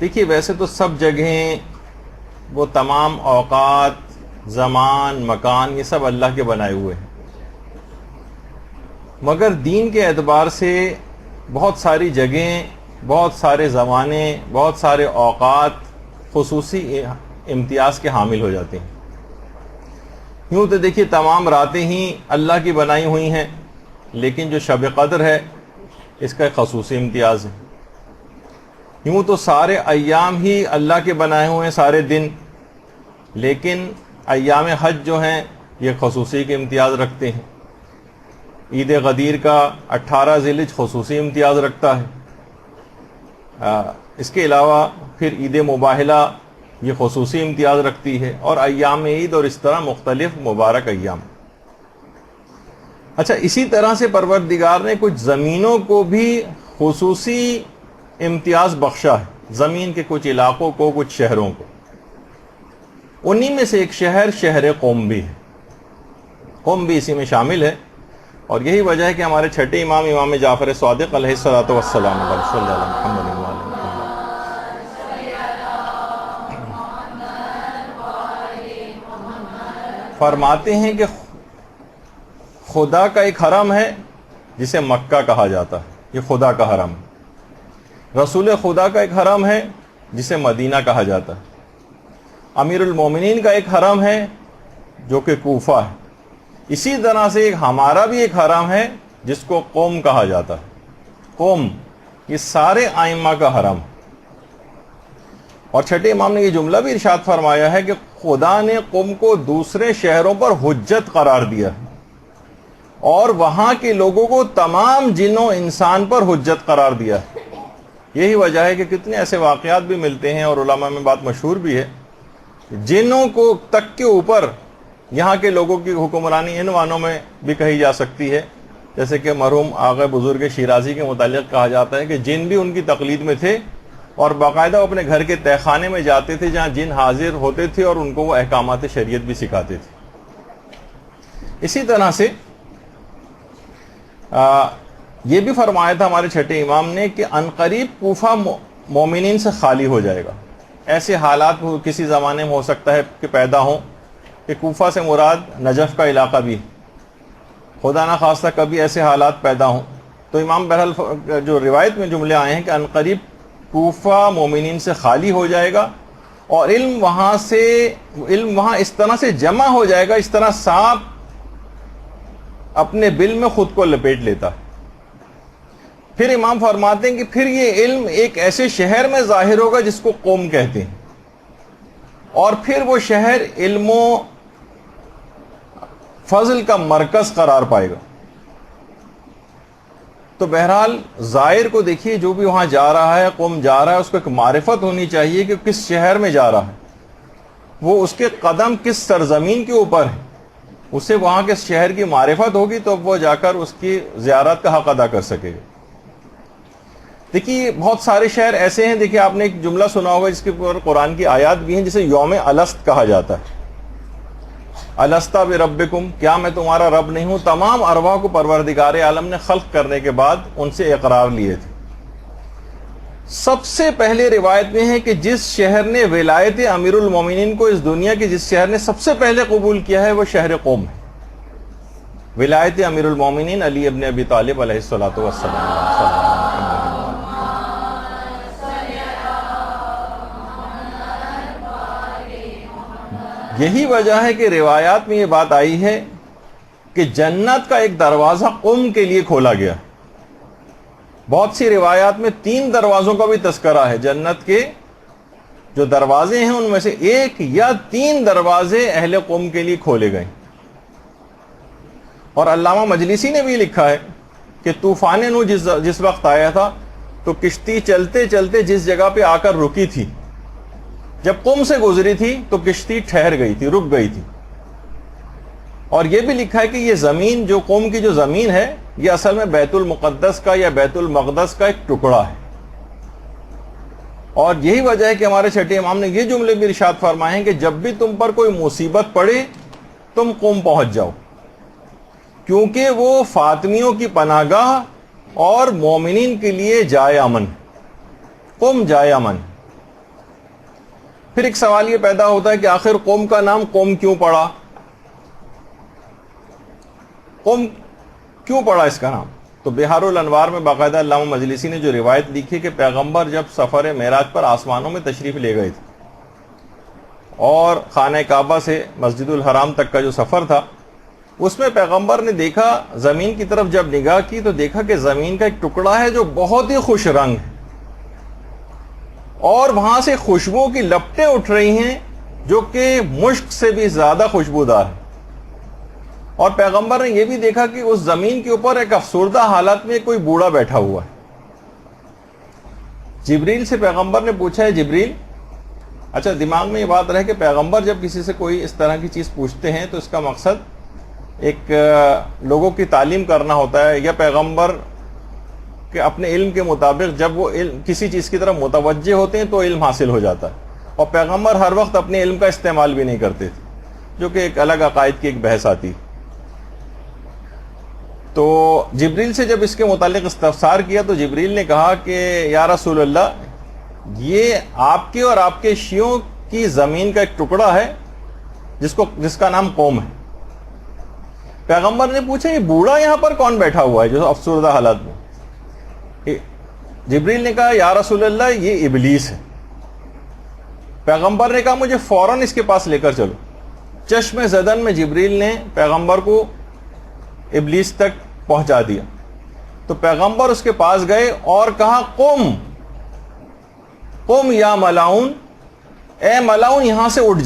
دیکھیے ویسے تو سب جگہیں وہ تمام اوقات، زمان، مکان، یہ سب اللہ کے بنائے ہوئے ہیں، مگر دین کے اعتبار سے بہت ساری جگہیں، بہت سارے زمانے، بہت سارے اوقات خصوصی امتیاز کے حامل ہو جاتے ہیں۔ یوں تو دیکھیے تمام راتیں ہی اللہ کی بنائی ہوئی ہیں، لیکن جو شب قدر ہے اس کا ایک خصوصی امتیاز ہے۔ یوں تو سارے ایام ہی اللہ کے بنائے ہوئے ہیں، سارے دن، لیکن ایام حج جو ہیں یہ خصوصی کے امتیاز رکھتے ہیں۔ عید غدیر کا 18 ذی الحجہ خصوصی امتیاز رکھتا ہے۔ اس کے علاوہ پھر عید مباہلہ یہ خصوصی امتیاز رکھتی ہے، اور ایام عید اور اس طرح مختلف مبارک ایام۔ اچھا، اسی طرح سے پروردگار نے کچھ زمینوں کو بھی خصوصی امتیاز بخشا ہے، زمین کے کچھ علاقوں کو، کچھ شہروں کو۔ انہی میں سے ایک شہر قم بھی ہے، قم بھی اسی میں شامل ہے، اور یہی وجہ ہے کہ ہمارے چھٹے امام جعفر صادق علیہ الصلوۃ والسلام صلی اللہ علیہ محمد فرماتے ہیں کہ خدا کا ایک حرم ہے جسے مکہ کہا جاتا ہے، یہ خدا کا حرم ہے۔ رسول خدا کا ایک حرم ہے جسے مدینہ کہا جاتا ہے۔ امیر المومنین کا ایک حرم ہے جو کہ کوفہ ہے۔ اسی طرح سے ہمارا بھی ایک حرم ہے جس کو قم کہا جاتا ہے۔ قم یہ سارے ائمہ کا حرم ہے۔ اور چھٹے امام نے یہ جملہ بھی ارشاد فرمایا ہے کہ خدا نے قم کو دوسرے شہروں پر حجت قرار دیا ہے، اور وہاں کے لوگوں کو تمام جن و انسان پر حجت قرار دیا ہے۔ یہی وجہ ہے کہ کتنے ایسے واقعات بھی ملتے ہیں، اور علماء میں بات مشہور بھی ہے، جنوں کو تک کے اوپر یہاں کے لوگوں کی حکمرانی ان معنوں میں بھی کہی جا سکتی ہے، جیسے کہ مرحوم آغا بزرگ شیرازی کے متعلق کہا جاتا ہے کہ جن بھی ان کی تقلید میں تھے، اور باقاعدہ وہ اپنے گھر کے تہہ خانے میں جاتے تھے جہاں جن حاضر ہوتے تھے، اور ان کو وہ احکامات شریعت بھی سکھاتے تھے۔ اسی طرح سے یہ بھی فرمایا تھا ہمارے چھٹے امام نے کہ عنقریب کوفہ مومنین سے خالی ہو جائے گا۔ ایسے حالات کسی زمانے میں ہو سکتا ہے کہ پیدا ہوں کہ کوفہ سے مراد نجف کا علاقہ بھی، خدا نہ خواستہ کبھی ایسے حالات پیدا ہوں تو امام بہرحال جو روایت میں جملے آئے ہیں کہ عنقریب کوفہ مومنین سے خالی ہو جائے گا، اور علم وہاں اس طرح سے جمع ہو جائے گا، اس طرح سانپ اپنے بل میں خود کو لپیٹ لیتا ہے۔ پھر امام فرماتے ہیں کہ پھر یہ علم ایک ایسے شہر میں ظاہر ہوگا جس کو قوم کہتے ہیں، اور پھر وہ شہر علم و فضل کا مرکز قرار پائے گا۔ تو بہرحال زائر کو دیکھیے، جو بھی وہاں جا رہا ہے، قوم جا رہا ہے، اس کو ایک معرفت ہونی چاہیے کہ کس شہر میں جا رہا ہے، وہ اس کے قدم کس سرزمین کے اوپر ہے، اسے وہاں کے شہر کی معرفت ہوگی تو وہ جا کر اس کی زیارت کا حق ادا کر سکے گا۔ دیکھیے بہت سارے شہر ایسے ہیں، دیکھیے آپ نے ایک جملہ سنا ہوگا جس کے اوپر قرآن کی آیات بھی ہیں، جسے یوم الست کہا جاتا ہے۔ الست بربکم، کیا میں تمہارا رب نہیں ہوں؟ تمام ارواح کو پروردگار عالم نے خلق کرنے کے بعد ان سے اقرار لیے تھے۔ سب سے پہلے روایت میں ہے کہ جس شہر نے ولایت امیر المومنین کو اس دنیا کے جس شہر نے سب سے پہلے قبول کیا ہے وہ شہر قوم ہے۔ ولایت امیر المومنین علی ابن ابی طالب علیہ الصلوۃ والسلام۔ یہی وجہ ہے کہ روایات میں یہ بات آئی ہے کہ جنت کا ایک دروازہ قم کے لیے کھولا گیا۔ بہت سی روایات میں 3 دروازوں کا بھی تذکرہ ہے۔ جنت کے جو دروازے ہیں ان میں سے 1 یا 3 دروازے اہل قم کے لیے کھولے گئے۔ اور علامہ مجلسی نے بھی لکھا ہے کہ طوفان نوح جس وقت آیا تھا تو کشتی چلتے چلتے جس جگہ پہ آ کر رکی تھی، جب قم سے گزری تھی تو کشتی ٹھہر گئی تھی، رک گئی تھی۔ اور یہ بھی لکھا ہے کہ یہ زمین، جو قوم کی جو زمین ہے، یہ اصل میں بیت المقدس کا یا بیت المقدس کا ایک ٹکڑا ہے۔ اور یہی وجہ ہے کہ ہمارے چھٹے امام نے یہ جملے بھی ارشاد فرمائے ہیں کہ جب بھی تم پر کوئی مصیبت پڑے تم قم پہنچ جاؤ، کیونکہ وہ فاطمیوں کی پناہ گاہ اور مومنین کے لیے جائے امن، قم جائے امن۔ پھر ایک سوال یہ پیدا ہوتا ہے کہ آخر قوم کا نام قوم کیوں پڑا؟ قوم کیوں پڑا اس کا نام؟ تو بہار الانوار میں باقاعدہ علامہ مجلسی نے جو روایت لکھی کہ پیغمبر جب سفر معراج پر آسمانوں میں تشریف لے گئے تھے اور خانہ کعبہ سے مسجد الحرام تک کا جو سفر تھا، اس میں پیغمبر نے دیکھا، زمین کی طرف جب نگاہ کی تو دیکھا کہ زمین کا ایک ٹکڑا ہے جو بہت ہی خوش رنگ ہے، اور وہاں سے خوشبو کی لپٹیں اٹھ رہی ہیں جو کہ مشک سے بھی زیادہ خوشبودار ہے۔ اور پیغمبر نے یہ بھی دیکھا کہ اس زمین کے اوپر ایک افسردہ حالت میں کوئی بوڑھا بیٹھا ہوا ہے۔ جبریل سے پیغمبر نے پوچھا، ہے جبریل، اچھا دماغ میں یہ بات رہے کہ پیغمبر جب کسی سے کوئی اس طرح کی چیز پوچھتے ہیں تو اس کا مقصد ایک لوگوں کی تعلیم کرنا ہوتا ہے، یا پیغمبر کے اپنے علم کے مطابق جب وہ کسی چیز کی طرف متوجہ ہوتے ہیں تو علم حاصل ہو جاتا ہے، اور پیغمبر ہر وقت اپنے علم کا استعمال بھی نہیں کرتے تھے، جو کہ ایک الگ عقائد کی ایک بحث آتی۔ تو جبریل سے جب اس کے متعلق استفسار کیا تو جبریل نے کہا کہ یا رسول اللہ، یہ آپ کے اور آپ کے شیعوں کی زمین کا ایک ٹکڑا ہے جس کا نام قوم ہے۔ پیغمبر نے پوچھا، یہ بوڑھا یہاں پر کون بیٹھا ہوا ہے جو افسردہ حالت میں؟ جبریل نے کہا یا رسول اللہ، یہ ابلیس ہے۔ پیغمبر نے کہا مجھے فوراً اس کے پاس لے کر چلو۔ چشم زدن میں جبریل نے پیغمبر کو ابلیس تک پہنچا دیا، تو پیغمبر اس کے پاس گئے اور کہا قم قم یا ملاؤن، اے ملاؤن یہاں سے اٹھ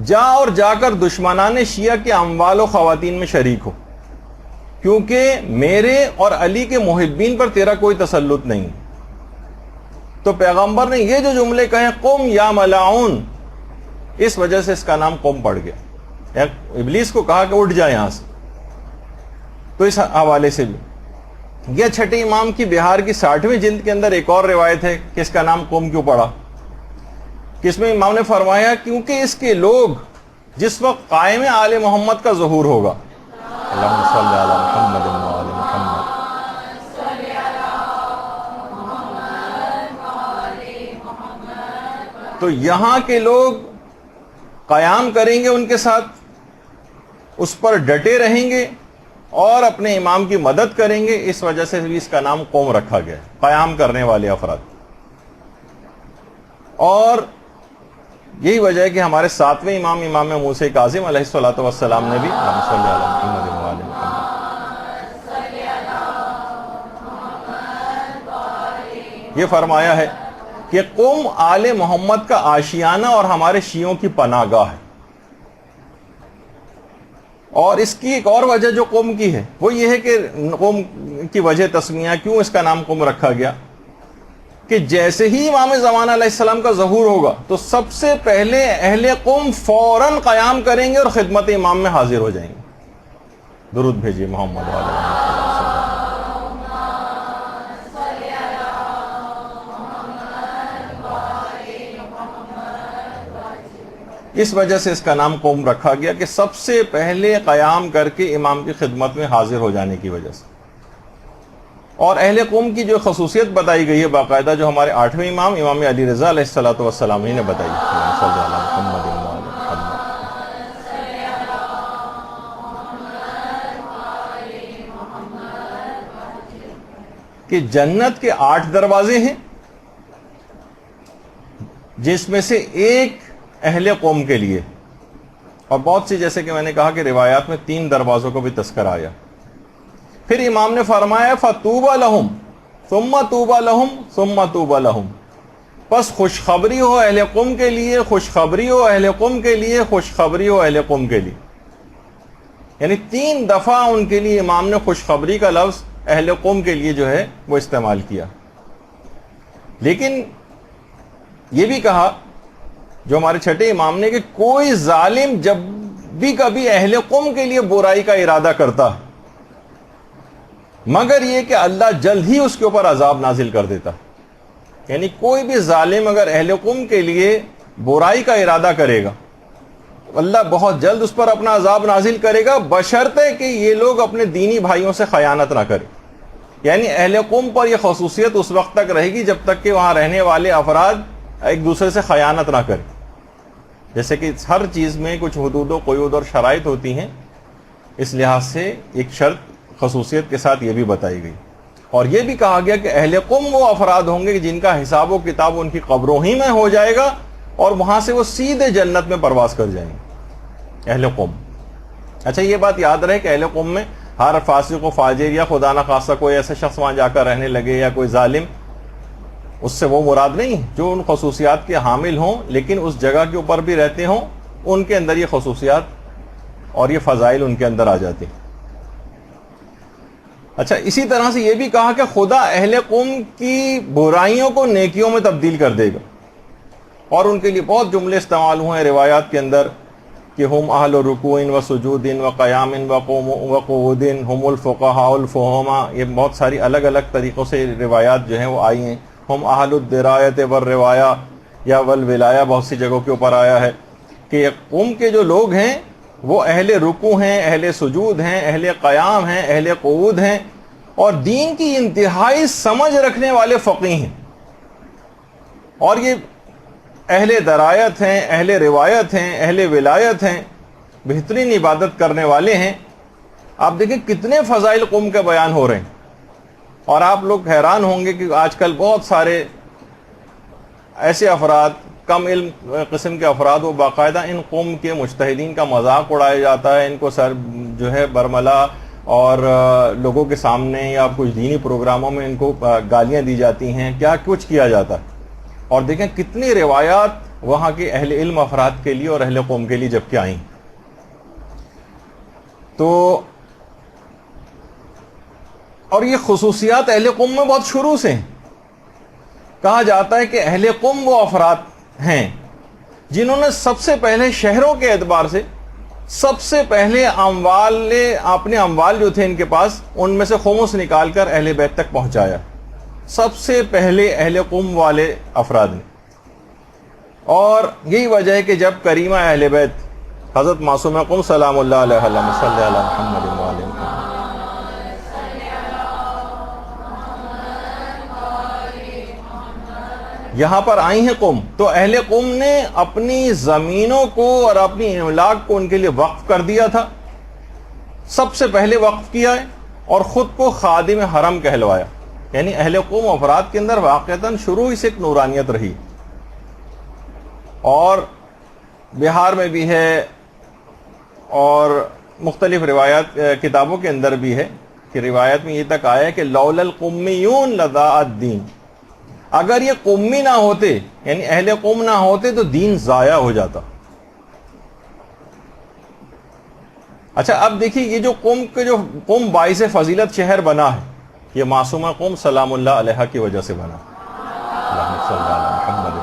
جا اور جا کر دشمنان شیعہ کے اموال و خواتین میں شریک ہو، کیونکہ میرے اور علی کے محبین پر تیرا کوئی تسلط نہیں۔ تو پیغمبر نے یہ جو جملے کہے قم یا ملاؤن، اس وجہ سے اس کا نام قوم پڑ گیا۔ ابلیس کو کہا کہ اٹھ جا یہاں سے۔ تو اس حوالے سے بھی یہ چھٹے امام کی بہار کی 60ویں جلد کے اندر ایک اور روایت ہے کہ اس کا نام قوم کیوں پڑا، کہ اس میں امام نے فرمایا کیونکہ اس کے لوگ جس وقت قائم آل محمد کا ظہور ہوگا، اللہم صلی علی محمد و آل محمد، تو یہاں کے لوگ قیام کریں گے ان کے ساتھ، اس پر ڈٹے رہیں گے اور اپنے امام کی مدد کریں گے، اس وجہ سے بھی اس کا نام قوم رکھا گیا، قیام کرنے والے افراد۔ اور یہی وجہ ہے کہ ہمارے 7ویں امام امام موسیٰ کاظم علیہ الصلوۃ والسلام نے بھی صلی اللہ علیہ وسلم یہ فرمایا ہے کہ قوم آل محمد کا آشیانہ اور ہمارے شیعوں کی پناہ گاہ ہے۔ اور اس کی ایک اور وجہ جو قوم کی ہے وہ یہ ہے کہ قوم کی وجہ تسمیہ کیوں اس کا نام قوم رکھا گیا، کہ جیسے ہی امام زمان علیہ السلام کا ظہور ہوگا تو سب سے پہلے اہل قوم فوراً قیام کریں گے اور خدمت امام میں حاضر ہو جائیں گے۔ درود بھیجیے محمد علیہ وسلم۔ اس وجہ سے اس کا نام قوم رکھا گیا کہ سب سے پہلے قیام کر کے امام کی خدمت میں حاضر ہو جانے کی وجہ سے۔ اور اہل قوم کی جو خصوصیت بتائی گئی ہے باقاعدہ، جو ہمارے 8ویں امام امام علی رضا علیہ الصلوۃ والسلام ہی نے بتائی، صلی اللہ علیہ محمد کہ جنت کے 8 دروازے ہیں، جس میں سے ایک اہل قوم کے لیے، اور بہت سی جیسے کہ میں نے کہا کہ روایات میں 3 دروازوں کو بھی تذکرہ آیا۔ پھر امام نے فرمایا فَطُوبَى لَهُمْ ثُمَّ طُوبَى لَهُمْ ثُمَّ طُوبَى لَهُمْ، پس خوشخبری ہو اہل قوم کے لیے، خوشخبری ہو اہل قوم کے لیے، خوشخبری ہو اہل قوم کے لیے، یعنی 3 دفعہ ان کے لیے امام نے خوشخبری کا لفظ اہل قوم کے لیے جو ہے وہ استعمال کیا۔ لیکن یہ بھی کہا جو ہمارے چھٹے امام نے کہ کوئی ظالم جب بھی کبھی اہل قوم کے لیے برائی کا ارادہ کرتا مگر یہ کہ اللہ جلد ہی اس کے اوپر عذاب نازل کر دیتا، یعنی کوئی بھی ظالم اگر اہل قوم کے لیے برائی کا ارادہ کرے گا اللہ بہت جلد اس پر اپنا عذاب نازل کرے گا، بشرطے کہ یہ لوگ اپنے دینی بھائیوں سے خیانت نہ کریں۔ یعنی اہل قوم پر یہ خصوصیت اس وقت تک رہے گی جب تک کہ وہاں رہنے والے افراد ایک دوسرے سے خیانت نہ کریں. جیسے کہ ہر چیز میں کچھ حدود و قیود اور شرائط ہوتی ہیں، اس لحاظ سے ایک شرط خصوصیت کے ساتھ یہ بھی بتائی گئی. اور یہ بھی کہا گیا کہ اہل قم وہ افراد ہوں گے جن کا حساب و کتاب ان کی قبروں ہی میں ہو جائے گا اور وہاں سے وہ سیدھے جنت میں پرواز کر جائیں گے. اہل قم. اچھا یہ بات یاد رہے کہ اہل قم میں ہر فاسق و فاجر یا خدا نہ خاصہ کوئی ایسا شخص وہاں جا کر رہنے لگے یا کوئی ظالم، اس سے وہ مراد نہیں. جو ان خصوصیات کے حامل ہوں لیکن اس جگہ کے اوپر بھی رہتے ہوں، ان کے اندر یہ خصوصیات اور یہ فضائل ان کے اندر آ جاتے ہیں. اچھا اسی طرح سے یہ بھی کہا کہ خدا اہل قم کی برائیوں کو نیکیوں میں تبدیل کر دے گا، اور ان کے لیے بہت جملے استعمال ہوئے ہیں روایات کے اندر کہ ہم اہل رکوع و سجود و قیام و قعود ہم الفقہاء الفہماء. یہ بہت ساری الگ الگ طریقوں سے روایات جو ہیں وہ آئی ہیں. ہم اہل الدرایت والروایا یا والولایہ بہت سی جگہوں کے اوپر آیا ہے کہ قوم کے جو لوگ ہیں وہ اہل رکوع ہیں، اہل سجود ہیں، اہل قیام ہیں، اہل قعود ہیں، اور دین کی انتہائی سمجھ رکھنے والے فقیہ ہیں. اور یہ اہل درایت ہیں، اہل روایت ہیں، اہل ولایت ہیں، بہترین عبادت کرنے والے ہیں. آپ دیکھیں کتنے فضائل قوم کے بیان ہو رہے ہیں. اور آپ لوگ حیران ہوں گے کہ آج کل بہت سارے ایسے افراد، کم علم قسم کے افراد، وہ باقاعدہ ان قوم کے مجتہدین کا مذاق اڑایا جاتا ہے، ان کو سر جو ہے برملا اور لوگوں کے سامنے یا کچھ دینی پروگراموں میں ان کو گالیاں دی جاتی ہیں، کیا کچھ کیا جاتا ہے. اور دیکھیں کتنی روایات وہاں کے اہل علم افراد کے لیے اور اہل قوم کے لیے جب کہ آئیں. تو اور یہ خصوصیات اہل قوم میں بہت شروع سے ہیں. کہا جاتا ہے کہ اہل قوم وہ افراد ہیں جنہوں نے سب سے پہلے شہروں کے اعتبار سے سب سے پہلے اپنے اموال جو تھے ان کے پاس، ان میں سے خمس نکال کر اہل بیت تک پہنچایا. سب سے پہلے اہل قوم والے افراد نے. اور یہی وجہ ہے کہ جب کریمہ اہل بیت حضرت معصومہ قم سلام اللہ علیہ اللہم صلی علی محمد و آل محمد، یہاں پر آئی ہیں قوم، تو اہل قوم نے اپنی زمینوں کو اور اپنی املاک کو ان کے لیے وقف کر دیا تھا. سب سے پہلے وقف کیا ہے اور خود کو خادم حرم کہلوایا. یعنی اہل قوم افراد کے اندر واقعتاً شروع سے ایک نورانیت رہی. اور بہار میں بھی ہے اور مختلف روایات کتابوں کے اندر بھی ہے کہ روایت میں یہ تک آیا ہے کہ لولا القمیون لضاع الدین، اگر یہ قومی نہ ہوتے یعنی اہل قوم نہ ہوتے تو دین ضائع ہو جاتا. اچھا اب دیکھیے یہ جو قوم باعث فضیلت شہر بنا ہے، یہ معصومہ قوم سلام اللہ علیہ کی وجہ سے بنا. اللہم صلی علی محمد.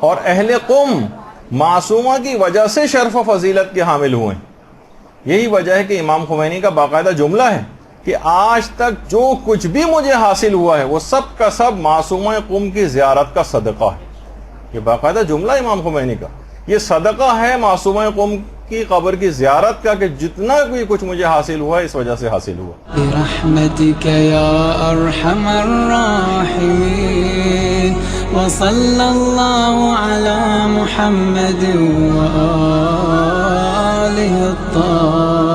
اور اہل قوم معصومہ کی وجہ سے شرف و فضیلت کے حامل ہوئے. یہی وجہ ہے کہ امام خمینی کا باقاعدہ جملہ ہے کہ آج تک جو کچھ بھی مجھے حاصل ہوا ہے وہ سب کا سب معصومہ قوم کی زیارت کا صدقہ ہے. یہ باقاعدہ جملہ امام خمینی کا، یہ صدقہ ہے معصومہ قوم کی قبر کی زیارت کا کہ جتنا بھی کچھ مجھے حاصل ہوا ہے اس وجہ سے حاصل ہوا. برحمتک یا ارحم الراحمین وصلی اللہ علی محمد و آلہ الطاہرین.